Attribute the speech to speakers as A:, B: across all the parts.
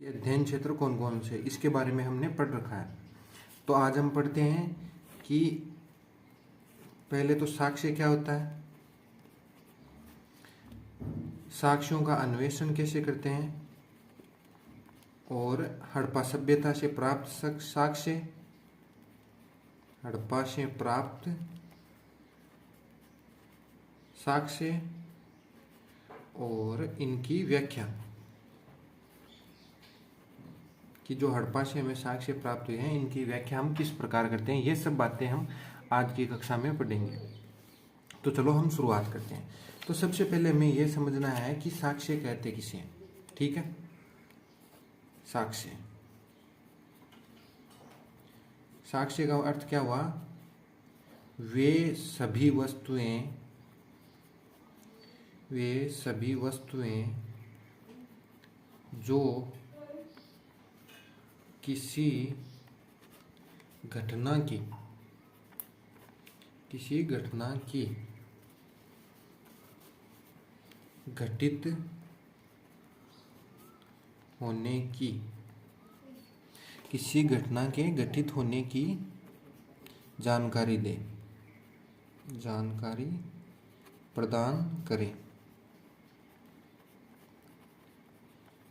A: ये अध्ययन क्षेत्र कौन कौन से, इसके बारे में हमने पढ़ रखा है। तो आज हम पढ़ते हैं कि पहले तो साक्ष्य क्या होता है, साक्ष्यों का अन्वेषण कैसे करते हैं, और हड़प्पा सभ्यता से प्राप्त साक्ष्य, हड़प्पा से प्राप्त साक्ष्य और इनकी व्याख्या, कि जो हड़प्पा से हमें साक्ष्य प्राप्त हुए हैं इनकी व्याख्या हम किस प्रकार करते हैं, ये सब बातें हम आज की कक्षा में पढ़ेंगे। तो चलो हम शुरुआत करते हैं। तो सबसे पहले हमें यह समझना है कि साक्ष्य कहते किसे हैं। ठीक है, साक्ष्य, साक्ष्य का अर्थ क्या हुआ, वे सभी वस्तुएं जो किसी घटना की घटित होने की, किसी घटना के घटित होने की जानकारी प्रदान करें,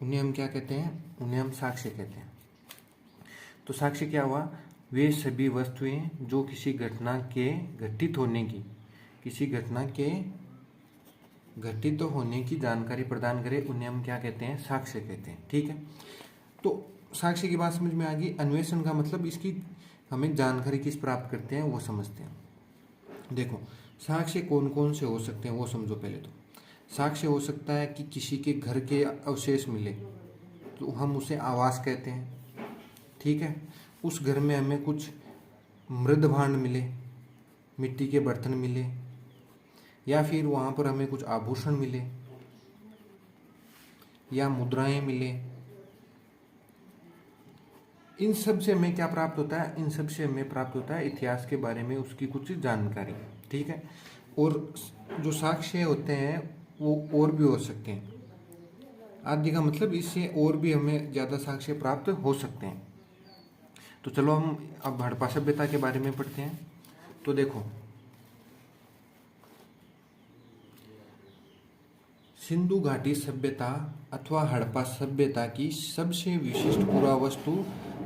A: उन्हें हम क्या कहते हैं, उन्हें हम साक्ष्य कहते हैं। तो साक्ष्य क्या हुआ, वे सभी वस्तुएं जो किसी घटना के घटित होने की, किसी घटना के घटित होने की जानकारी प्रदान करें, उन्हें हम क्या कहते हैं, साक्ष्य कहते हैं। ठीक है, तो साक्ष्य की बात समझ में आ गई। अन्वेषण का मतलब इसकी हमें जानकारी किस प्राप्त करते हैं वो समझते हैं। देखो, साक्ष्य कौन कौन से हो सकते हैं वो समझो। पहले तो साक्ष्य हो सकता है कि किसी के घर के अवशेष मिले तो हम उसे आवास कहते हैं। ठीक है, उस घर में हमें कुछ मृद भांड मिले, मिट्टी के बर्तन मिले, या फिर वहाँ पर हमें कुछ आभूषण मिले या मुद्राएं मिले, इन सब से हमें क्या प्राप्त होता है, इन सब से हमें प्राप्त होता है इतिहास के बारे में उसकी कुछ जानकारी। ठीक है, और जो साक्ष्य होते हैं वो और भी हो सकते हैं। आदि का मतलब इससे और भी हमें ज़्यादा साक्ष्य प्राप्त हो सकते हैं। तो चलो हम अब हड़प्पा सभ्यता के बारे में पढ़ते हैं। तो देखो, सिंधु घाटी सभ्यता अथवा हड़प्पा सभ्यता की सबसे विशिष्ट पुरावस्तु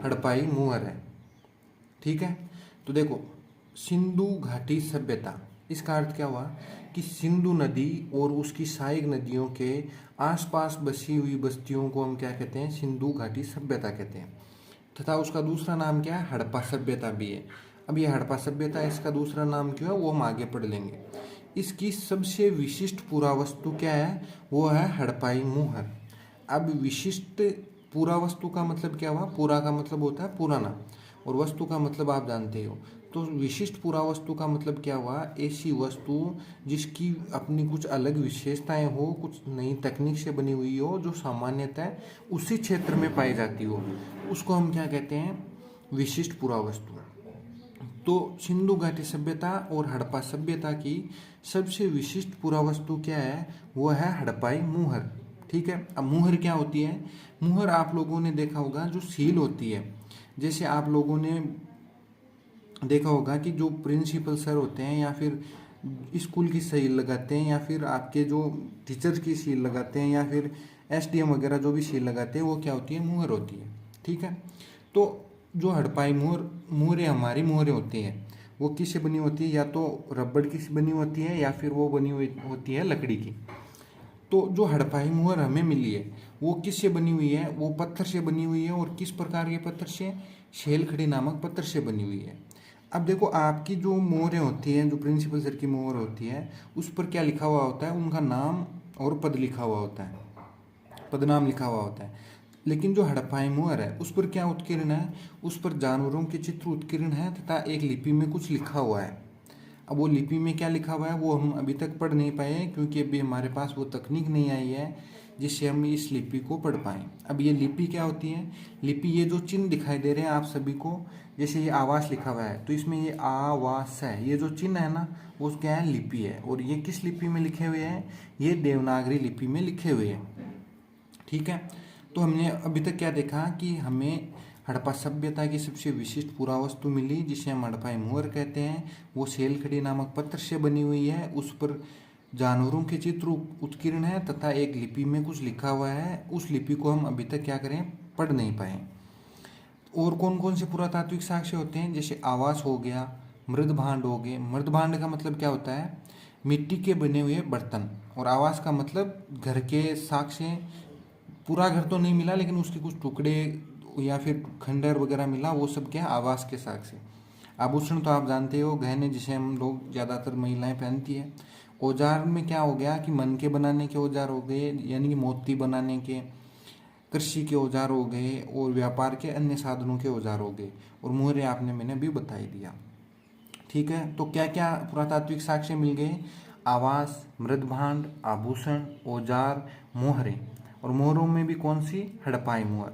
A: हड़प्पाई मुहर है। ठीक है, तो देखो, सिंधु घाटी सभ्यता, इसका अर्थ क्या हुआ कि सिंधु नदी और उसकी सहायक नदियों के आसपास बसी हुई बस्तियों को हम क्या कहते हैं, सिंधु घाटी सभ्यता कहते हैं। तथा उसका दूसरा नाम क्या है, हड़प्पा सभ्यता भी है। अब ये हड़प्पा सभ्यता, इसका दूसरा नाम क्यों है वो हम आगे पढ़ लेंगे। इसकी सबसे विशिष्ट पुरावस्तु क्या है, वो है हड़प्पाई मुहर। अब विशिष्ट पुरावस्तु का मतलब क्या हुआ, पूरा का मतलब होता है पुराना, और वस्तु का मतलब आप जानते हो। तो विशिष्ट पुरावस्तु का मतलब क्या हुआ, ऐसी वस्तु जिसकी अपनी कुछ अलग विशेषताएं हो, कुछ नई तकनीक से बनी हुई हो, जो सामान्यतः उसी क्षेत्र में पाई जाती हो, उसको हम क्या कहते हैं, विशिष्ट पुरावस्तु। तो सिंधु घाटी सभ्यता और हड़प्पा सभ्यता की सबसे विशिष्ट पुरावस्तु क्या है, वो है हड़प्पाई मुहर। ठीक है, अब मुहर क्या होती है, मुहर आप लोगों ने देखा होगा जो सील होती है, जैसे आप लोगों ने देखा होगा कि जो प्रिंसिपल सर होते हैं या फिर स्कूल की सील लगाते हैं, या फिर आपके जो टीचर्स की सील लगाते हैं, या फिर एसडीएम वगैरह जो भी सील लगाते हैं, वो क्या होती है, मुहर होती है। ठीक है, तो जो हड़प्पाई मुहरें हमारी मुहरें होती हैं वो किससे बनी होती है, या तो रबड़ की बनी होती है या फिर वो बनी हुई होती है लकड़ी की। तो जो हड़प्पाई मुहर हमें मिली है वो किससे बनी हुई है, वो पत्थर से बनी हुई है। और किस प्रकार के पत्थर से, शेलखड़ी नामक पत्थर से बनी हुई है। अब देखो, आपकी जो मोहरें होती हैं, जो प्रिंसिपल सर की मोहर होती है, उस पर क्या लिखा हुआ होता है, उनका नाम और पद लिखा हुआ होता है, पदनाम लिखा हुआ होता है। लेकिन जो हड़प्पाई मुहर है उस पर क्या उत्कीर्ण है, उस पर जानवरों के चित्र उत्कीर्ण है तथा एक लिपि में कुछ लिखा हुआ है। अब वो लिपि में क्या लिखा हुआ है वो हम अभी तक पढ़ नहीं पाए हैं, क्योंकि अभी हमारे पास वो तकनीक नहीं आई है जिससे हम इस लिपि को पढ़ पाएँ। अब ये लिपि क्या होती है, लिपि ये जो चिन्ह दिखाई दे रहे हैं आप सभी को, जैसे ये आवास लिखा हुआ है तो इसमें ये आवास है, ये जो चिन्ह है ना वो क्या है, लिपि है। और ये किस लिपि में लिखे हुए हैं, ये देवनागरी लिपि में लिखे हुए हैं। ठीक है, तो हमने अभी तक क्या देखा कि हमें हड़प्पा सभ्यता की सबसे विशिष्ट पुरावस्तु मिली जिसे हम हड़प्पाई मुहर कहते हैं। वो सेलखड़ी नामक पत्थर से बनी हुई है, उस पर जानवरों के चित्र उत्कीर्ण है तथा एक लिपि में कुछ लिखा हुआ है। उस लिपि को हम अभी तक क्या करें, पढ़ नहीं पाए। और कौन कौन से पुरातात्विक साक्ष्य होते हैं, जैसे आवास हो गया, मृद भांड हो गए। मृद भांड का मतलब क्या होता है, मिट्टी के बने हुए बर्तन, और आवास का मतलब घर के साक्ष्य। पूरा घर तो नहीं मिला लेकिन उसके कुछ टुकड़े या फिर खंडर वगैरह मिला, वो सब क्या है, आवास के साक्ष्य। आभूषण तो आप जानते हो, गहने जिसे हम लोग ज़्यादातर महिलाएं पहनती है। औजार में क्या हो गया कि मन के बनाने के औजार हो गए, यानी कि मोती बनाने के, कृषि के औजार हो गए, और व्यापार के अन्य साधनों के औजार हो गए। और मुहरे मैंने अभी बता ही दिया। ठीक है, तो क्या क्या पुरातात्विक साक्ष्य मिल गए, आवास, मृदभांड, आभूषण, औजार, मोहरे। और मोहरों में भी कौन सी, हड़प्पाई मोहर।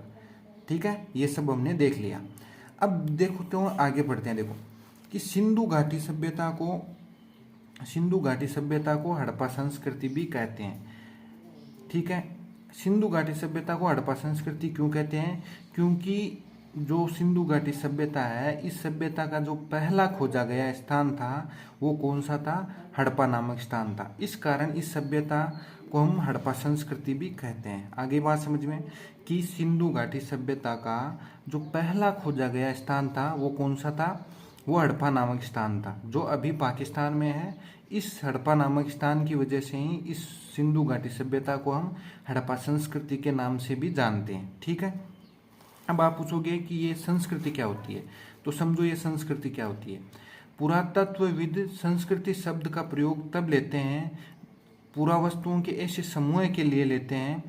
A: ठीक है, ये सब हमने देख लिया। अब देखो तो आगे बढ़ते हैं। देखो कि सिंधु घाटी सभ्यता को हड़प्पा संस्कृति भी कहते हैं। ठीक है, सिंधु घाटी सभ्यता को हड़प्पा संस्कृति क्यों कहते हैं, क्योंकि जो सिंधु घाटी सभ्यता है, इस सभ्यता का जो पहला खोजा गया स्थान था वो कौन सा था, हड़प्पा नामक स्थान था। इस कारण इस सभ्यता को हम हड़प्पा संस्कृति भी कहते हैं। आगे बात समझ में कि सिंधु घाटी सभ्यता का जो पहला खोजा गया स्थान था वो कौन सा था, वो हड़प्पा नामक स्थान था, जो अभी पाकिस्तान में है। इस हड़प्पा नामक स्थान की वजह से ही इस सिंधु घाटी सभ्यता को हम हड़प्पा संस्कृति के नाम से भी जानते हैं। ठीक है, अब आप पूछोगे कि ये संस्कृति क्या होती है, तो समझो ये संस्कृति क्या होती है। पुरातत्वविद संस्कृति शब्द का प्रयोग तब लेते हैं, पुरावस्तुओं के ऐसे समूह के लिए लेते हैं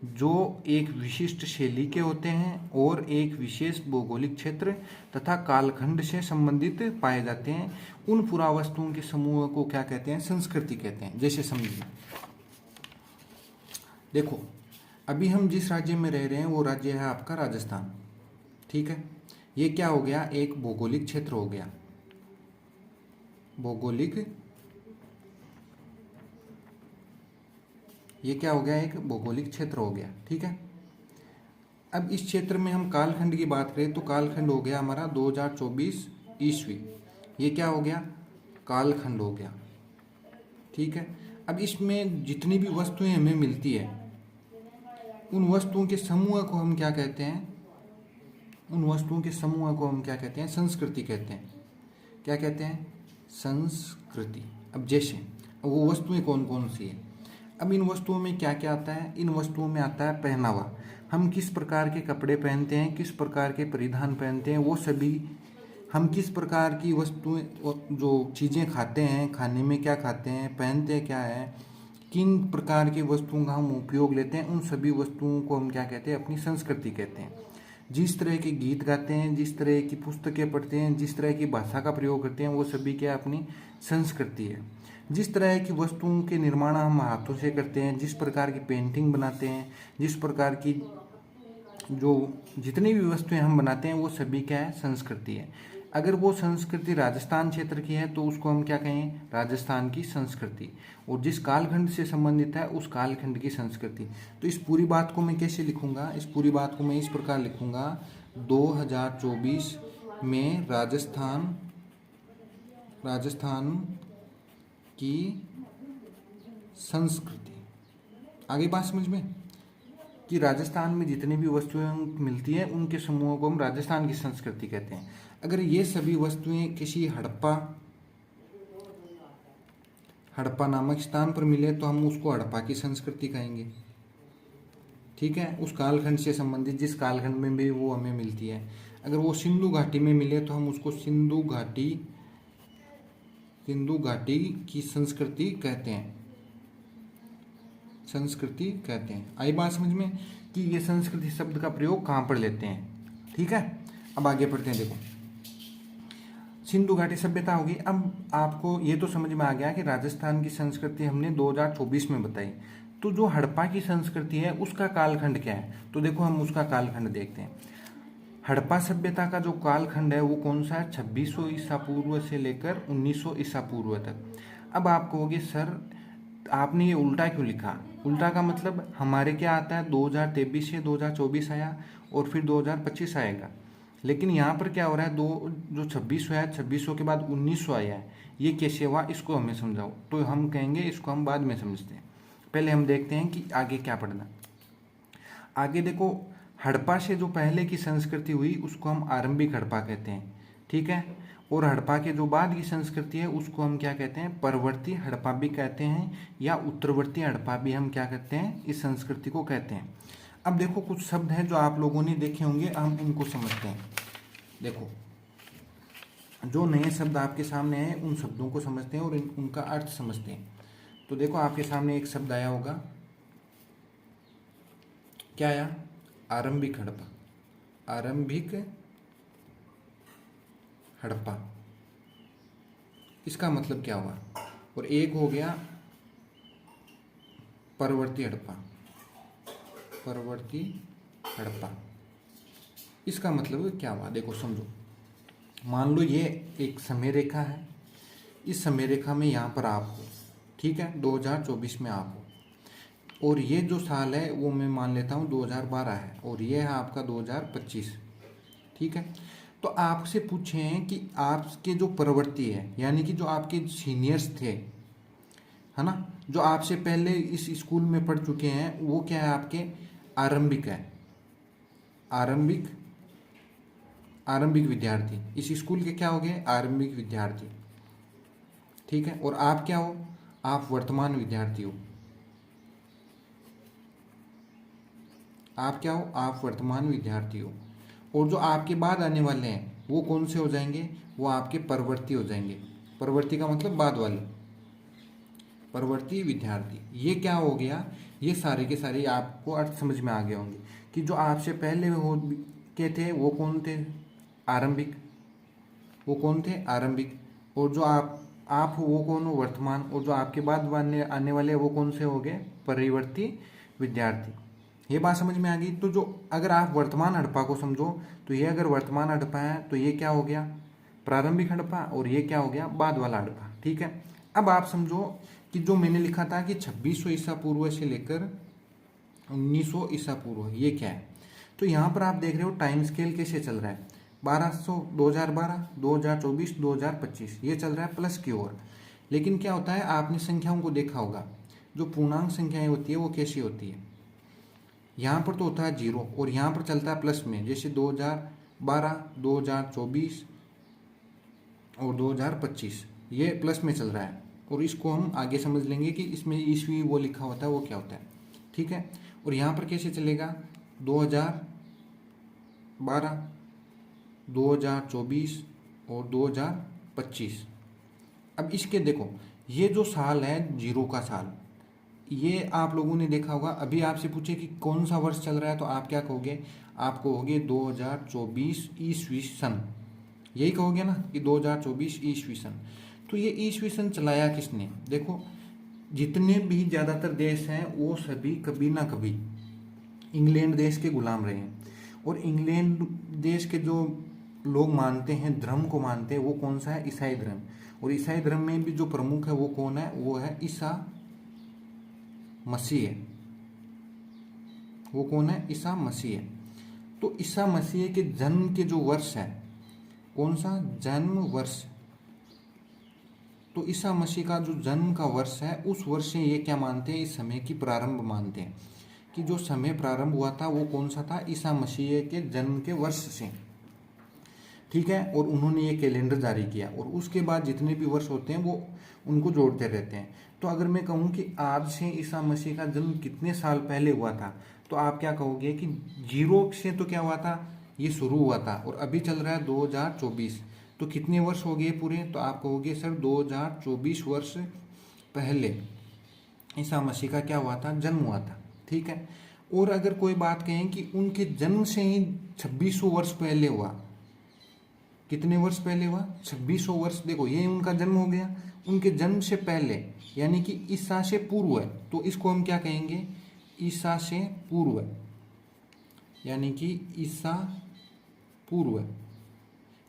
A: जो एक विशिष्ट शैली के होते हैं और एक विशेष भौगोलिक क्षेत्र तथा कालखंड से संबंधित पाए जाते हैं। उन पुरावस्तुओं के समूह को क्या कहते हैं, संस्कृति कहते हैं। जैसे समझिए, देखो अभी हम जिस राज्य में रह रहे हैं वो राज्य है आपका राजस्थान। ठीक है, ये क्या हो गया, एक भौगोलिक क्षेत्र हो गया, ये क्या हो गया, एक भौगोलिक क्षेत्र हो गया। ठीक है, अब इस क्षेत्र में हम कालखंड की बात करें तो कालखंड हो गया हमारा 2024 ईस्वी। ये क्या हो गया, कालखंड हो गया। ठीक है, अब इसमें जितनी भी वस्तुएं हमें मिलती है, उन वस्तुओं के समूह को हम क्या कहते हैं, संस्कृति कहते हैं। क्या कहते हैं, संस्कृति। अब जैसे वो वस्तुएं कौन कौन सी है, अब इन वस्तुओं में क्या क्या आता है, इन वस्तुओं में आता है पहनावा। हम किस प्रकार के कपड़े पहनते हैं, किस प्रकार के परिधान पहनते हैं, वो सभी, हम किस प्रकार की वस्तुएं, जो चीज़ें खाते हैं, खाने में क्या खाते हैं, पहनते क्या है, किन प्रकार की वस्तुओं का हम उपयोग लेते हैं, उन सभी वस्तुओं को हम क्या कहते हैं, अपनी संस्कृति कहते हैं। जिस तरह के गीत गाते हैं, जिस तरह की पुस्तकें पढ़ते हैं, जिस तरह की भाषा का प्रयोग करते हैं, वो सभी क्या अपनी संस्कृति है। जिस तरह की वस्तुओं के निर्माण हम हाथों से करते हैं, जिस प्रकार की पेंटिंग बनाते हैं, जिस प्रकार की जो जितनी भी वस्तुएं हम बनाते हैं, वो सभी क्या है, संस्कृति है। अगर वो संस्कृति राजस्थान क्षेत्र की है तो उसको हम क्या कहें, राजस्थान की संस्कृति। और जिस कालखंड से संबंधित है उस कालखंड की संस्कृति। तो इस पूरी बात को मैं कैसे लिखूंगा, इस पूरी बात को मैं इस प्रकार लिखूंगा, 2024 में राजस्थान की संस्कृति। आगे बात समझ में कि राजस्थान में जितनी भी वस्तुएं मिलती हैं उनके समूहों को हम राजस्थान की संस्कृति कहते हैं। अगर ये सभी वस्तुएं किसी हड़प्पा नामक स्थान पर मिले तो हम उसको हड़प्पा की संस्कृति कहेंगे। ठीक है, उस कालखंड से संबंधित, जिस कालखंड में भी वो हमें मिलती है। अगर वो सिंधु घाटी में मिले तो हम उसको सिंधु घाटी की संस्कृति कहते हैं। आई बात समझ में कि ये संस्कृति शब्द का प्रयोग कहाँ पर लेते हैं। ठीक है, अब आगे बढ़ते हैं। देखो सिंधु घाटी सभ्यता होगी। अब आपको ये तो समझ में आ गया कि राजस्थान की संस्कृति हमने 2024 में बताई। तो जो हड़प्पा की संस्कृति है उसका कालखंड क्या है, तो देखो हम उसका कालखंड देखते हैं। हड़प्पा सभ्यता का जो कालखंड है वो कौन सा है, 2600 ईसा पूर्व से लेकर 1900 ईसा पूर्व तक। अब आप कहोगे सर आपने ये उल्टा क्यों लिखा? उल्टा का मतलब हमारे क्या आता है, 2023 से 2024 आया और फिर 2025 आएगा। लेकिन यहाँ पर क्या हो रहा है, जो 2600 है, 2600 के बाद 1900 आया है, ये कैसे हुआ, इसको हमें समझाओ। तो हम कहेंगे इसको हम बाद में समझते हैं, पहले हम देखते हैं कि आगे क्या पढ़ना। आगे देखो, हड़प्पा से जो पहले की संस्कृति हुई उसको हम आरंभिक हड़प्पा कहते हैं, ठीक है। और हड़प्पा के जो बाद की संस्कृति है उसको हम क्या कहते हैं, परवर्ती हड़प्पा भी कहते हैं, या उत्तरवर्ती हड़प्पा भी हम क्या कहते हैं, इस संस्कृति को कहते हैं। अब देखो कुछ शब्द हैं जो आप लोगों ने देखे होंगे, हम उनको समझते हैं। देखो जो नए शब्द आपके सामने हैं उन शब्दों को समझते हैं और उनका अर्थ समझते हैं। तो देखो आपके सामने एक शब्द आया होगा, क्या आया, आरंभिक हड़प्पा। आरंभिक हड़प्पा, इसका मतलब क्या हुआ। और एक हो गया परवर्ती हड़प्पा। परवर्ती हड़प्पा, इसका मतलब क्या हुआ, देखो समझो। मान लो ये एक समय रेखा है, इस समय रेखा में यहाँ पर आप हो, ठीक है, 2024 में आप हो, और ये जो साल है वो मैं मान लेता हूँ 2012 है, और ये है आपका 2025, ठीक है। तो आपसे पूछें कि आपके जो परवर्ती है, यानी कि जो आपके सीनियर्स थे, है ना, जो आपसे पहले इस स्कूल में पढ़ चुके हैं, वो क्या है, आपके आरंभिक है। आरंभिक विद्यार्थी, इस स्कूल के क्या हो गए, आरंभिक विद्यार्थी, ठीक है। और आप क्या हो, आप वर्तमान विद्यार्थी हो। आप क्या हो, आप वर्तमान विद्यार्थी हो। और जो आपके बाद आने वाले हैं वो कौन से हो जाएंगे, वो आपके परवर्ती हो जाएंगे। परवर्ती का मतलब बाद वाले, परवर्ती विद्यार्थी। ये क्या हो गया, ये सारे के सारे आपको अर्थ समझ में आ गए होंगे कि जो आपसे पहले हो के थे वो कौन थे, आरंभिक, वो कौन थे, आरंभिक। और जो आप हो वो कौन हो, वर्तमान। और जो आपके बाद आने वाले वो कौन से हो गए, परिवर्ती विद्यार्थी। ये बात समझ में आ गई। तो जो अगर आप वर्तमान हड़प्पा को समझो, तो ये अगर वर्तमान हड़प्पा है तो ये क्या हो गया, प्रारंभिक हड़प्पा, और ये क्या हो गया, बाद वाला हड़प्पा, ठीक है। अब आप समझो कि जो मैंने लिखा था कि 2600 ईसा पूर्व से लेकर 1900 ईसा पूर्व, ये क्या है। तो यहाँ पर आप देख रहे हो टाइम स्केल कैसे चल रहा है, 2012, 2024, 2025, ये चल रहा है प्लस की ओर। लेकिन क्या होता है, आपने संख्याओं को देखा होगा, जो पूर्णांक संख्याएं होती है वो कैसी होती है, यहाँ पर तो होता है 0 और यहाँ पर चलता है प्लस में, जैसे 2012, 2024 और 2025, ये प्लस में चल रहा है। और इसको हम आगे समझ लेंगे कि इसमें ईस्वी वो लिखा होता है वो क्या होता है, ठीक है। और यहाँ पर कैसे चलेगा, 2012, 2024 और 2025। अब इसके देखो, ये जो साल है 0 का साल, ये आप लोगों ने देखा होगा। अभी आपसे पूछे कि कौन सा वर्ष चल रहा है, तो आप क्या कहोगे, आप कहोगे 2024 ईस्वी सन, यही कहोगे ना कि 2024 ईस्वी सन। तो ये ईस्वी सन चलाया किसने, देखो जितने भी ज़्यादातर देश हैं वो सभी कभी ना कभी इंग्लैंड देश के गुलाम रहे हैं। और इंग्लैंड देश के जो लोग मानते हैं, धर्म को मानते हैं, वो कौन सा है, ईसाई धर्म। और ईसाई धर्म में भी जो प्रमुख है वो कौन है, वो है ईसा मसीह है। वो कौन है, ईसा मसीह है। तो ईसा मसीह के जन्म के जो वर्ष है, कौन सा, जन्म वर्ष। तो ईसा मसीह का जो जन्म का वर्ष है, उस वर्ष से ये क्या मानते हैं, इस समय की प्रारंभ मानते हैं कि जो समय प्रारंभ हुआ था वो कौन सा था, ईसा मसीह के जन्म के वर्ष से, ठीक है। और उन्होंने ये कैलेंडर जारी किया, और उसके बाद जितने भी वर्ष होते हैं वो उनको जोड़ते रहते हैं। तो अगर मैं कहूँ कि आज से ईसा मसीह का जन्म कितने साल पहले हुआ था, तो आप क्या कहोगे कि 0 से तो क्या हुआ था, ये शुरू हुआ था, और अभी चल रहा है 2024, तो कितने वर्ष हो गए पूरे, तो आप कहोगे सर 2024 वर्ष पहले ईसा मसीह का क्या हुआ था, जन्म हुआ था, ठीक है। और अगर कोई बात कहें कि उनके जन्म से ही 2600 वर्ष पहले हुआ, कितने वर्ष पहले हुआ, 2600 वर्ष, देखो ये उनका जन्म हो गया, उनके जन्म से पहले, यानी कि ईसा से पूर्व है, तो इसको हम क्या कहेंगे, ईसा से पूर्व, यानी कि ईसा पूर्व।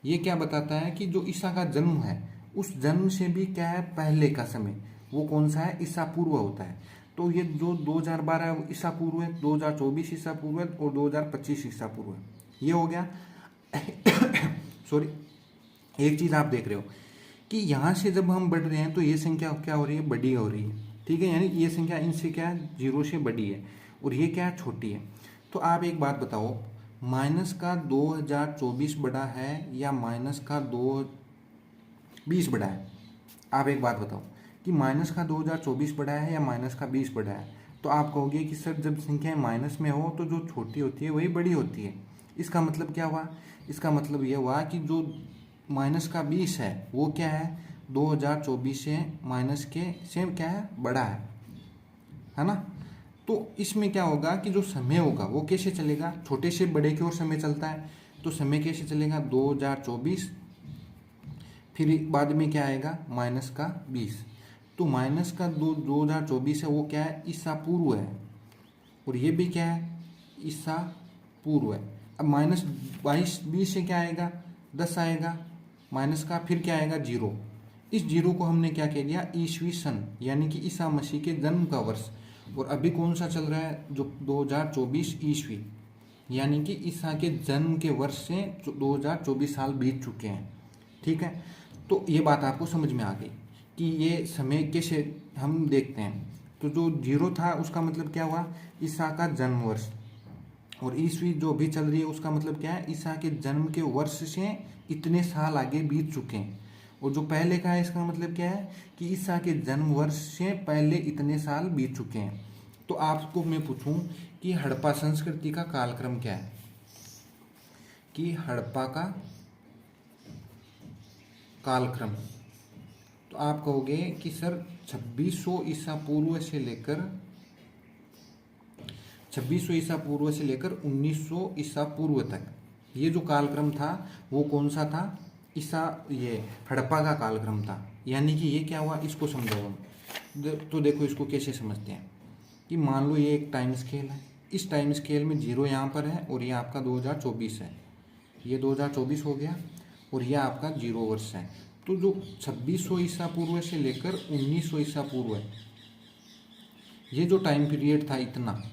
A: ये क्या बताता है कि जो ईसा का जन्म है उस जन्म से भी क्या है, पहले का समय, वो कौन सा है, ईसा पूर्व होता है। तो ये जो 2012 है ईसा पूर्व है, 2024 ईसा पूर्व है और 2025 ईसा पूर्व है। ये हो गया। सॉरी, एक चीज़ आप देख रहे हो कि यहाँ से जब हम बढ़ रहे हैं तो ये संख्या क्या हो रही है, बड़ी हो रही है। ठीक है, यानी ये संख्या इनसे क्या है, 0 से बड़ी है और ये क्या है, छोटी है। तो आप एक बात बताओ, माइनस का 2024 बड़ा है या माइनस का 2020 बड़ा है? आप एक बात बताओ कि माइनस का 2024 बड़ा है या माइनस का 20 बड़ा है? तो आप कहोगे कि सर जब संख्याएं माइनस में हो तो जो छोटी होती है वही बड़ी होती है। इसका मतलब क्या हुआ, इसका मतलब ये हुआ कि जो माइनस का 20 है वो क्या है, 2024 से माइनस के से क्या है, बड़ा है ना। तो इसमें क्या होगा कि जो समय होगा वो कैसे चलेगा, छोटे से बड़े की ओर समय चलता है। तो समय कैसे चलेगा, 2024 फिर बाद में क्या आएगा, माइनस का 20। तो माइनस का 2024 है वो क्या है, ईसा पूर्व है और ये भी क्या है, ईसा पूर्व है। अब माइनस 20 से क्या आएगा, 10 आएगा माइनस का, फिर क्या आएगा, 0। इस 0 को हमने क्या कह दिया, ईस्वी सन, यानी कि ईसा मसीह के जन्म का वर्ष। और अभी कौन सा चल रहा है, जो 2024 ईस्वी, यानी कि ईसा के जन्म के वर्ष से 2024 साल बीत चुके हैं। ठीक है, तो ये बात आपको समझ में आ गई कि ये समय कैसे हम देखते हैं। तो जो 0 था उसका मतलब क्या हुआ, ईसा का जन्म वर्ष, और ईस्वी जो भी चल रही है उसका मतलब क्या है, ईसा के जन्म के वर्ष से इतने साल आगे बीत चुके हैं। और जो पहले का है इसका मतलब क्या है कि ईसा के जन्म वर्ष से पहले इतने साल बीत चुके हैं। तो आपको मैं पूछूं कि हड़प्पा संस्कृति का कालक्रम क्या है, कि हड़प्पा का कालक्रम, तो आप कहोगे कि सर 2600 ईसा पूर्व से लेकर 2600 ईसा पूर्व से लेकर 1900 ईसा पूर्व तक ये जो कालक्रम था वो कौन सा था, ये हड़प्पा का कालक्रम था। यानी कि ये क्या हुआ, इसको समझो हम। तो देखो इसको कैसे समझते हैं कि मान लो ये एक टाइम स्केल है, इस टाइम स्केल में 0 यहाँ पर है और ये आपका 2024 है, ये 2024 हो गया और ये आपका 0 वर्ष है। तो जो 2600 ईसा पूर्व से लेकर 1900 ईसा पूर्व है, ये जो टाइम पीरियड था इतना,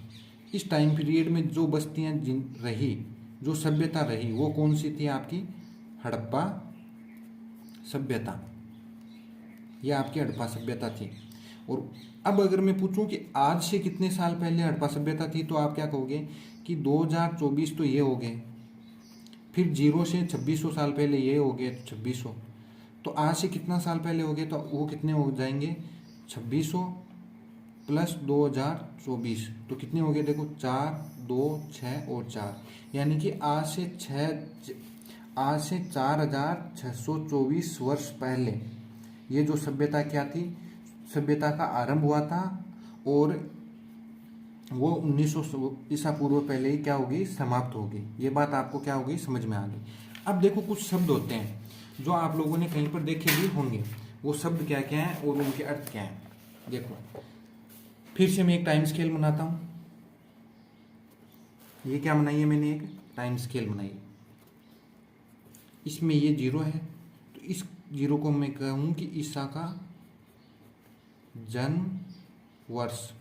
A: इस टाइम पीरियड में जो बस्तियां रही, जो सभ्यता रही, वो कौन सी थी, आपकी हड़प्पा सभ्यता। ये आपकी हड़प्पा सभ्यता थी। और अब अगर मैं पूछूं कि आज से कितने साल पहले हड़प्पा सभ्यता थी, तो आप क्या कहोगे कि 2024 तो ये हो गए, फिर 0 से 2600 साल पहले ये हो गए 2600, तो आज से कितना साल पहले हो गए, तो वो कितने हो जाएंगे, 2600 प्लस 2024, तो कितने हो गए, देखो 4, 2, 6 और 4, यानी कि आज से 4624 वर्ष पहले ये जो सभ्यता क्या थी, सभ्यता का आरंभ हुआ था और वो 1900 ईसा पूर्व पहले ही क्या होगी, समाप्त होगी। ये बात आपको क्या होगी, समझ में आ गई। अब देखो कुछ शब्द होते हैं जो आप लोगों ने कहीं पर देखे भी होंगे, वो शब्द क्या क्या हैं और उनके अर्थ क्या हैं। देखो फिर से मैं एक टाइम स्केल बनाता हूँ, ये क्या बनाई है मैंने, एक टाइम स्केल बनाई, इसमें ये 0 है, तो इस 0 को मैं कहूँ कि ईसा का जन्म वर्ष।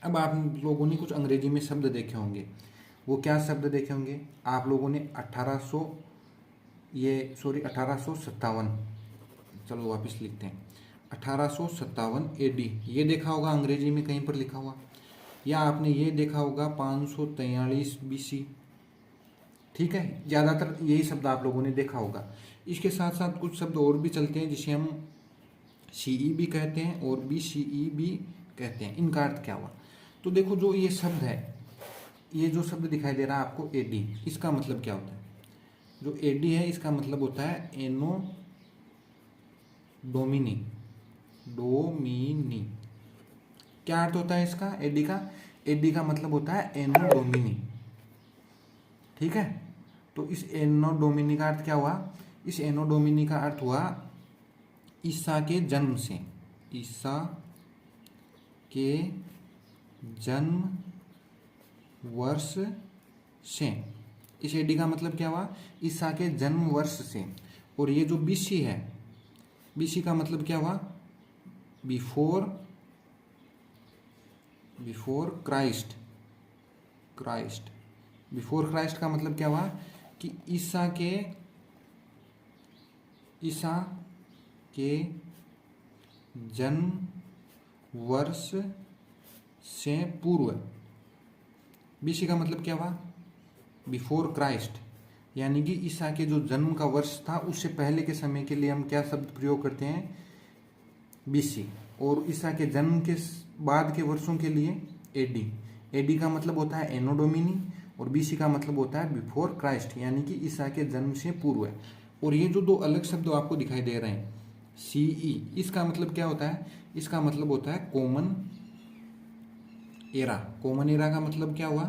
A: अब आप लोगों ने कुछ अंग्रेजी में शब्द देखे होंगे, वो क्या शब्द देखे होंगे आप लोगों ने, 1857, चलो वापस लिखते हैं, 1857 AD ये देखा होगा अंग्रेजी में कहीं पर लिखा हुआ, या आपने ये देखा होगा 543 BC। ठीक है, ज़्यादातर यही शब्द आप लोगों ने देखा होगा। इसके साथ साथ कुछ शब्द और भी चलते हैं जिसे हम CE भी कहते हैं और BCE भी कहते हैं। इनका अर्थ क्या हुआ, तो देखो जो ये शब्द है, ये जो शब्द दिखाई दे रहा है आपको AD, इसका मतलब क्या होता है, जो AD है इसका मतलब होता है एनो डोमिनी। क्या अर्थ होता है इसका, AD का, AD का मतलब होता है एनो डोमिनी। ठीक है, तो इस एनो डोमिनी का अर्थ क्या हुआ, इस एनो डोमिनी का अर्थ हुआ ईसा के जन्म से, ईसा के जन्म वर्ष से। इस AD का मतलब क्या हुआ, ईसा के जन्म वर्ष से। और ये जो BC है, BC का मतलब क्या हुआ, बिफोर क्राइस्ट। बिफोर क्राइस्ट का मतलब क्या हुआ कि ईसा के जन्म वर्ष से पूर्व। बीसी का मतलब क्या हुआ, बिफोर क्राइस्ट, यानी कि ईसा के जो जन्म का वर्ष था उससे पहले के समय के लिए हम क्या शब्द प्रयोग करते हैं, बीसी। और ईसा के जन्म के बाद के वर्षों के लिए एडी। एडी का मतलब होता है एनो डोमिनी और बीसी का मतलब होता है बिफोर क्राइस्ट, यानी कि ईसा के जन्म से पूर्व है। और ये जो दो अलग शब्द आपको दिखाई दे रहे हैं, सीई, इसका मतलब क्या होता है, इसका मतलब होता है कॉमन एरा। कॉमन एरा का मतलब क्या हुआ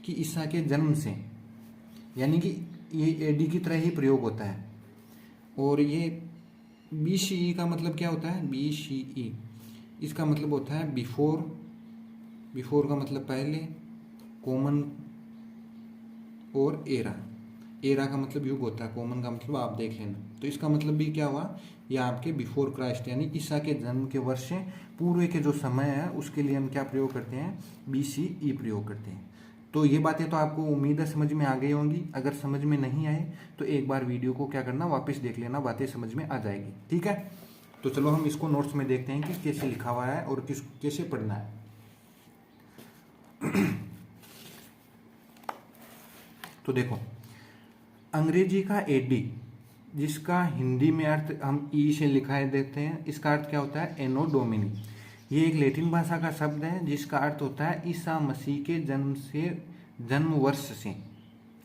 A: कि ईसा के जन्म से, यानी कि ये एडी की तरह ही प्रयोग होता है। और ये बीसीई का मतलब क्या होता है, बीसीई, इसका मतलब होता है बिफोर का मतलब पहले, कॉमन और एरा का मतलब युग होता है, कॉमन का मतलब आप देख लेना। तो इसका मतलब भी क्या हुआ, ये आपके बिफोर क्राइस्ट यानी ईसा के जन्म के वर्ष से पूर्व के जो समय है उसके लिए हम क्या प्रयोग करते हैं, बीसीई प्रयोग करते हैं। तो ये बातें तो आपको उम्मीद है समझ में आ गई होंगी। अगर समझ में नहीं आए तो एक बार वीडियो को क्या करना, वापस देख लेना, बातें समझ में आ जाएगी। ठीक है, तो चलो हम इसको नोट्स में देखते हैं कि कैसे लिखा हुआ है और कैसे पढ़ना है। तो देखो, अंग्रेजी का एडी, जिसका हिंदी में अर्थ हम ई से लिखाए देते हैं, इसका अर्थ क्या होता है, एनो डोमिनी। ये एक लैटिन भाषा का शब्द है जिसका अर्थ होता है ईसा मसीह के जन्म वर्ष से।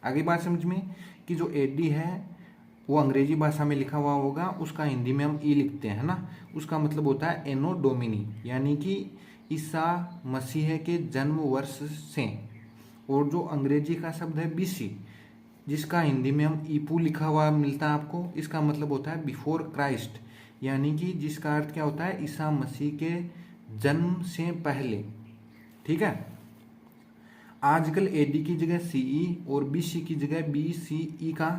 A: आगे बात समझ में कि जो एडी है वो अंग्रेजी भाषा में लिखा हुआ होगा, उसका हिंदी में हम ई लिखते हैं ना, उसका मतलब होता है एनो डोमिनी, यानी कि ईसा मसीह के जन्म वर्ष से। और जो अंग्रेजी का शब्द है बीसी, जिसका हिंदी में हम ईपू लिखा हुआ मिलता है आपको, इसका मतलब होता है बिफोर क्राइस्ट, यानी कि जिसका अर्थ क्या होता है, ईसा मसीह के जन्म से पहले। ठीक है, आजकल एडी की जगह सीई और बीसी की जगह बीसीई का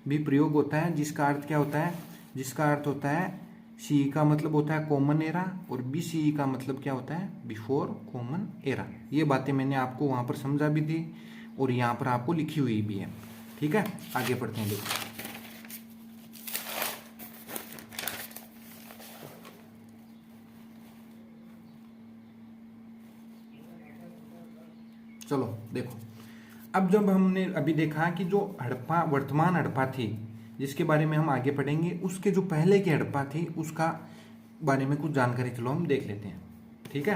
A: भी प्रयोग होता है, जिसका अर्थ क्या होता है, जिसका अर्थ होता है सीई का मतलब होता है कॉमन एरा और बीसीई का मतलब क्या होता है, बिफोर कॉमन एरा। ये बातें मैंने आपको वहां पर समझा भी थी और यहाँ पर आपको लिखी हुई भी है। ठीक है, आगे पढ़ते हैं। देखो, चलो देखो, अब जब हमने अभी देखा कि जो हड़प्पा, वर्तमान हड़प्पा थी जिसके बारे में हम आगे पढ़ेंगे, उसके जो पहले की हड़प्पा थी उसका बारे में कुछ जानकारी चलो हम देख लेते हैं। ठीक है,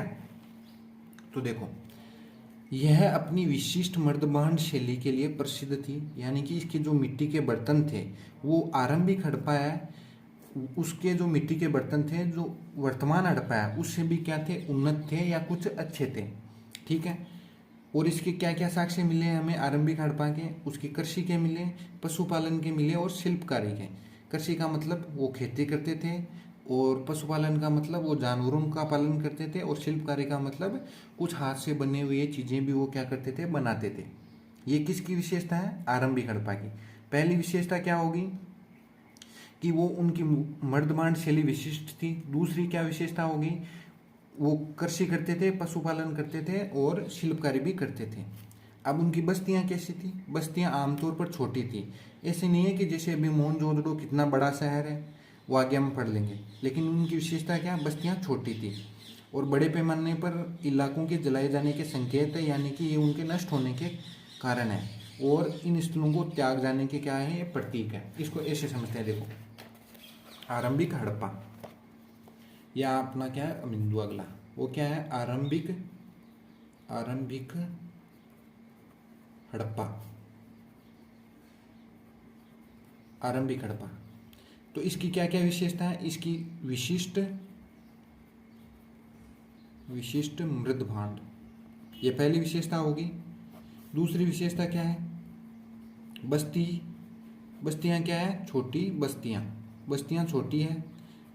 A: तो देखो, यह अपनी विशिष्ट मर्दबान शैली के लिए प्रसिद्ध थी, यानी कि इसके जो मिट्टी के बर्तन थे वो आरंभिक हड़प्पा है, उसके जो मिट्टी के बर्तन थे जो वर्तमान हड़प्पा है उससे भी क्या थे, उन्नत थे या कुछ अच्छे थे। ठीक है, और इसके क्या क्या साक्ष्य मिले हमें आरंभिक हड़प्पा के, उसकी कृषि के मिले, पशुपालन के मिले और शिल्पकारी के। कृषि का मतलब वो खेती करते थे, और पशुपालन का मतलब वो जानवरों का पालन करते थे, और शिल्पकारी का मतलब कुछ हाथ से बने हुए चीज़ें भी वो क्या करते थे, बनाते थे। ये किसकी विशेषता है, आरंभिक हड़प्पा की। पहली विशेषता क्या होगी कि वो उनकी मर्दबान शैली विशिष्ट थी। दूसरी क्या विशेषता होगी, वो कृषि करते थे, पशुपालन करते थे और शिल्पकारी भी करते थे। अब उनकी बस्तियां कैसी थी, बस्तियां आमतौर पर छोटी थी। ऐसे नहीं है कि जैसे अभी मोहनजोदड़ो कितना बड़ा शहर है, वो आगे हम पढ़ लेंगे, लेकिन उनकी विशेषता क्या, बस्तियां छोटी थी और बड़े पैमाने पर इलाकों के जलाए जाने के संकेत है, यानी कि ये उनके नष्ट होने के कारण है, और इन स्थलों को त्याग जाने के क्या है, ये प्रतीक है। इसको ऐसे समझते हैं। देखो, आरंभिक हड़प्पा या अपना क्या है बिंदु अगला, वो क्या है, आरंभिक हड़प्पा। आरंभिक हड़प्पा, तो इसकी क्या क्या विशेषता है, इसकी विशिष्ट मृद भांड, ये पहली विशेषता होगी। दूसरी विशेषता क्या है, बस्तियां क्या है, छोटी बस्तियां छोटी है।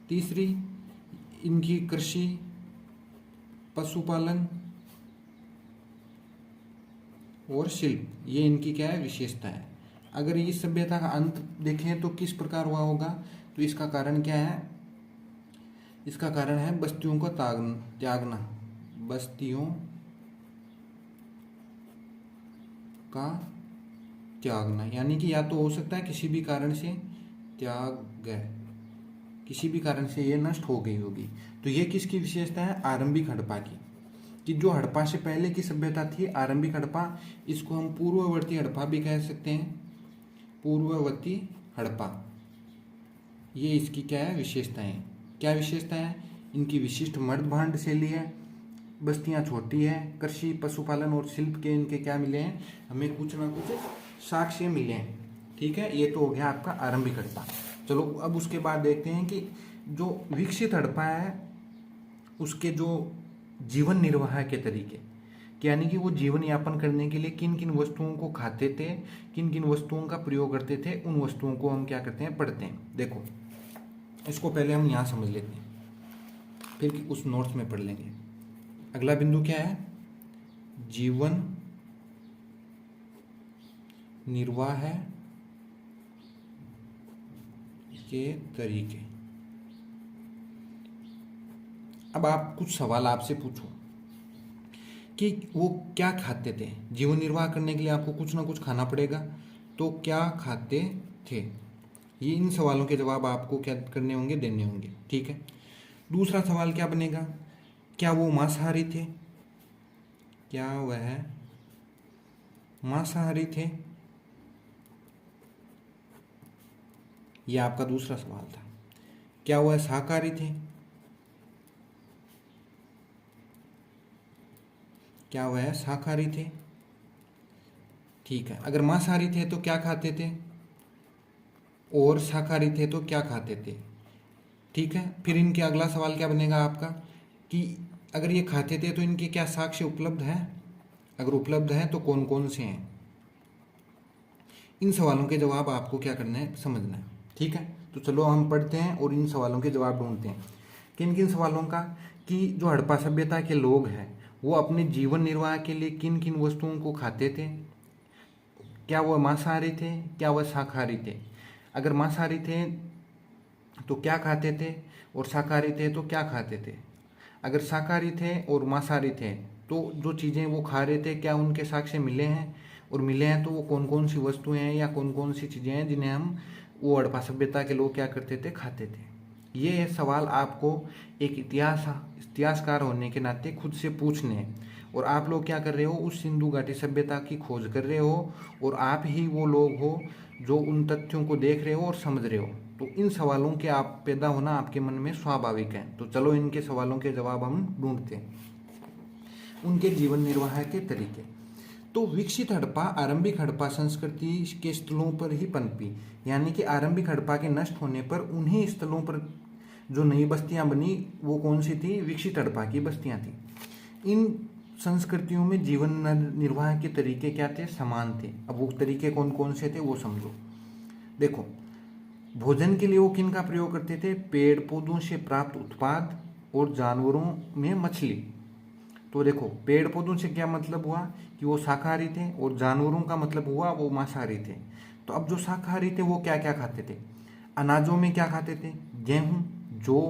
A: तीसरी, इनकी कृषि, पशुपालन और शिल्प, ये इनकी क्या है, विशेषता है। अगर इस सभ्यता का अंत देखें तो किस प्रकार हुआ होगा, तो इसका कारण क्या है इसका कारण है बस्तियों का त्यागना, बस्तियों का त्यागना, यानी कि या तो हो सकता है किसी भी कारण से त्याग गए, किसी भी कारण से ये नष्ट हो गई होगी। तो ये किसकी विशेषता है? आरंभिक हड़प्पा की, कि जो हड़प्पा से पहले की सभ्यता थी आरंभिक हड़प्पा, इसको हम पूर्ववर्ती हड़प्पा भी कह सकते हैं, पूर्ववर्ती हड़प्पा। ये इसकी क्या है? विशेषताएं। क्या विशेषताएं हैं? इनकी विशिष्ट मर्द भांड शैली है, बस्तियां छोटी है, कृषि पशुपालन और शिल्प के इनके क्या मिले हैं? हमें कुछ ना कुछ साक्ष्य मिले हैं। ठीक है, ये तो हो गया आपका आरंभिक हड़प्पा। चलो अब उसके बाद देखते हैं कि जो विकसित हड़प्पा है उसके जो जीवन निर्वाह के तरीके, यानी कि वो जीवन यापन करने के लिए किन किन वस्तुओं को खाते थे, किन किन वस्तुओं का प्रयोग करते थे, उन वस्तुओं को हम क्या करते हैं? पढ़ते हैं। देखो इसको पहले हम यहाँ समझ लेते हैं, फिर उस नोट्स में पढ़ लेंगे। अगला बिंदु क्या है? जीवन निर्वाह के तरीके। अब आप कुछ सवाल आपसे पूछो कि वो क्या खाते थे। जीवन निर्वाह करने के लिए आपको कुछ ना कुछ खाना पड़ेगा, तो क्या खाते थे? ये इन सवालों के जवाब आपको क्या करने होंगे? देने होंगे। ठीक है, दूसरा सवाल क्या बनेगा? क्या वो मांसाहारी थे? क्या वह मांसाहारी थे? यह आपका दूसरा सवाल था। क्या वह शाकाहारी थे? क्या वह शाकाहारी थे? ठीक है, अगर मांसाहारी थे तो क्या खाते थे, और शाकाहारी थे तो क्या खाते थे? ठीक है, फिर इनके अगला सवाल क्या बनेगा आपका कि अगर ये खाते थे तो इनके क्या साक्ष्य उपलब्ध है? अगर उपलब्ध है तो कौन कौन से हैं? इन सवालों के जवाब आपको क्या करना है? समझना है। ठीक है, तो चलो हम पढ़ते हैं और इन सवालों के जवाब ढूंढते हैं। किन किन सवालों का? कि जो हड़प्पा सभ्यता के लोग हैं वो अपने जीवन निर्वाह के लिए किन किन वस्तुओं को खाते थे? क्या वह मांसाहारी थे? क्या वह शाकाहारी थे? अगर मांसाहारी थे तो क्या खाते थे, और शाकाहारी थे तो क्या खाते थे? अगर शाकाहारी थे और मांसाहारी थे तो जो चीज़ें वो खा रहे थे क्या उनके साक्ष्य मिले हैं? और मिले हैं तो वो कौन कौन सी वस्तुएं हैं या कौन कौन सी चीज़ें हैं जिन्हें हम वो हड़प्पा सभ्यता के लोग क्या करते थे? खाते थे। ये सवाल आपको एक इतिहासकार होने के नाते खुद से पूछने हैं, और आप लोग क्या कर रहे हो? उस सिंधु घाटी सभ्यता की खोज कर रहे हो, और आप ही वो लोग हो जो उन तथ्यों को देख रहे हो और समझ रहे हो। तो इन सवालों के आप पैदा होना आपके मन में स्वाभाविक है। तो चलो इनके सवालों के जवाब हम ढूंढते हैं। उनके जीवन निर्वाह के तरीके। तो विकसित हड़प्पा आरंभिक हड़प्पा संस्कृति के स्थलों पर ही पनपी, यानी कि आरंभिक हड़प्पा के नष्ट होने पर उन्हीं स्थलों पर जो नई बस्तियां बनी वो कौन सी थी? विकसित हड़प्पा की बस्तियां थी। इन संस्कृतियों में जीवन निर्वाह के तरीके क्या थे? समान थे। अब वो तरीके कौन कौन से थे वो समझो। देखो, भोजन के लिए वो किन का प्रयोग करते थे? पेड़ पौधों से प्राप्त उत्पाद और जानवरों में मछली। तो देखो, पेड़ पौधों से क्या मतलब हुआ कि वो शाकाहारी थे, और जानवरों का मतलब हुआ वो मांसाहारी थे। तो अब जो शाकाहारी थे वो क्या क्या खाते थे? अनाजों में क्या खाते थे? गेहूं, जौ,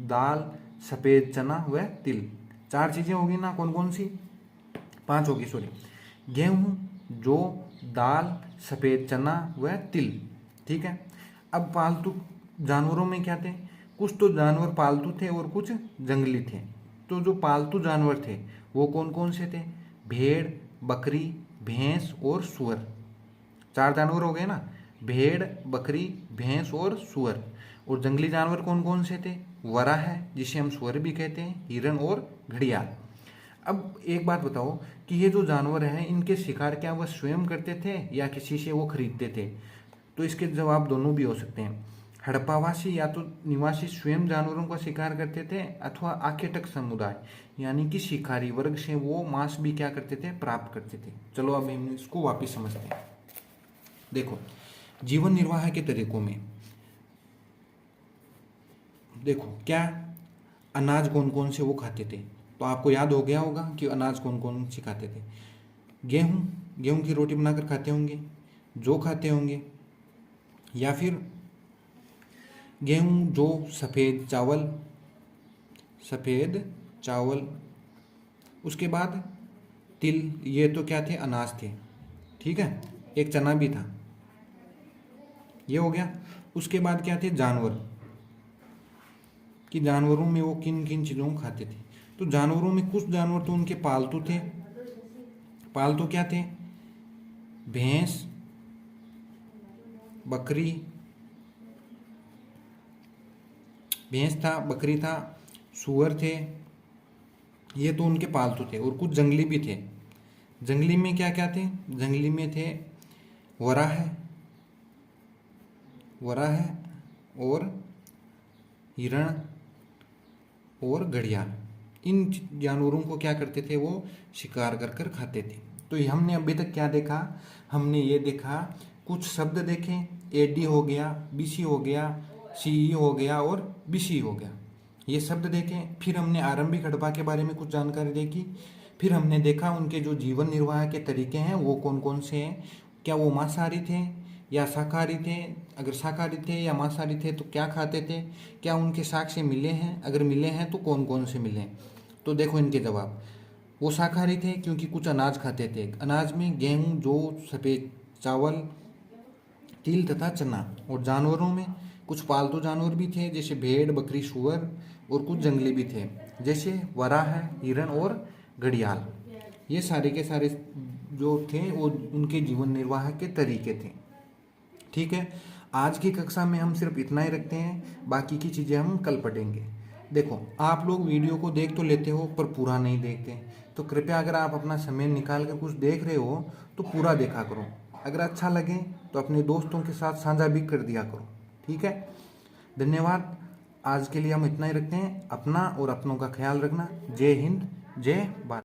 A: दाल, सफ़ेद चना व तिल। 4 चीज़ें होगी ना, कौन कौन सी? 5 होगी, सॉरी। गेहूं, जौ, दाल, सफ़ेद चना व तिल। ठीक है, अब पालतू जानवरों में क्या थे? कुछ तो जानवर पालतू थे और कुछ जंगली थे। तो जो पालतू जानवर थे वो कौन कौन से थे? भेड़, बकरी, भैंस और सुअर। 4 जानवर हो गए ना, भेड़, बकरी, भैंस और सुअर। और जंगली जानवर कौन कौन से थे? वरा है जिसे हम सुअर भी कहते हैं, हिरन और घड़ियाल। अब एक बात बताओ कि ये जो जानवर हैं इनके शिकार क्या वह स्वयं करते थे या किसी से वो खरीदते थे? तो इसके जवाब दोनों भी हो सकते हैं। हड़प्पावासी या तो निवासी स्वयं जानवरों का शिकार करते थे, अथवा आखेटक समुदाय यानी कि शिकारी वर्ग से वो मांस भी क्या करते थे? प्राप्त करते थे। चलो अब हम इसको वापिस समझते हैं। देखो, जीवन निर्वाह के तरीकों में देखो क्या अनाज कौन कौन से वो खाते थे? तो आपको याद हो गया होगा कि अनाज कौन कौन से खाते थे। गेहूं की रोटी बनाकर खाते होंगे, जौ खाते होंगे, या फिर गेहूं, जौ, सफ़ेद चावल, सफ़ेद चावल। उसके बाद तिल, ये तो क्या थे, अनाज थे, ठीक है। एक चना भी था, ये हो गया। उसके बाद क्या थे, जानवर, कि जानवरों में वो किन किन चीज़ों को खाते थे। तो जानवरों में कुछ जानवर तो उनके पालतू थे। पालतू क्या थे, भैंस, बकरी, भैंस था, बकरी था, सूअर थे, ये तो उनके पालतू थे। और कुछ जंगली भी थे। जंगली में क्या क्या थे, जंगली में थे वराह, वराह और हिरण और घड़ियाल। इन जानवरों को क्या करते थे, वो शिकार कर कर खाते थे। तो ये हमने अभी तक क्या देखा, हमने ये देखा, कुछ शब्द देखे, एडी हो गया, बीसी हो गया, सीई हो गया और बीसी हो गया, ये शब्द देखे। फिर हमने आरंभिक हड़प्पा के बारे में कुछ जानकारी देखी। फिर हमने देखा उनके जो जीवन निर्वाह के तरीके हैं वो कौन कौन से हैं, क्या वो मांसाहारी थे या शाकाहारी थे, अगर शाकाहारी थे या मांसाहारी थे तो क्या खाते थे, क्या उनके साक्ष्य मिले हैं, अगर मिले हैं तो कौन कौन से मिले। तो देखो इनके जवाब, वो शाकाहारी थे क्योंकि कुछ अनाज खाते थे। अनाज में गेहूँ, जौ, सफ़ेद चावल, तिल तथा चना। और जानवरों में कुछ पालतू जानवर भी थे जैसे भेड़, बकरी, सूअर, और कुछ जंगली भी थे जैसे वराह, हिरण और घड़ियाल। ये सारे के सारे जो थे वो उनके जीवन निर्वाह के तरीके थे, ठीक है। आज की कक्षा में हम सिर्फ इतना ही रखते हैं, बाकी की चीज़ें हम कल पढ़ेंगे। देखो, आप लोग वीडियो को देख तो लेते हो पर पूरा नहीं देखते, तो कृपया अगर आप अपना समय निकाल कर कुछ देख रहे हो तो पूरा देखा करो। अगर अच्छा लगे तो अपने दोस्तों के साथ साझा भी कर दिया करो, ठीक है। धन्यवाद। आज के लिए हम इतना ही रखते हैं। अपना और अपनों का ख्याल रखना। जय हिंद, जय भारत।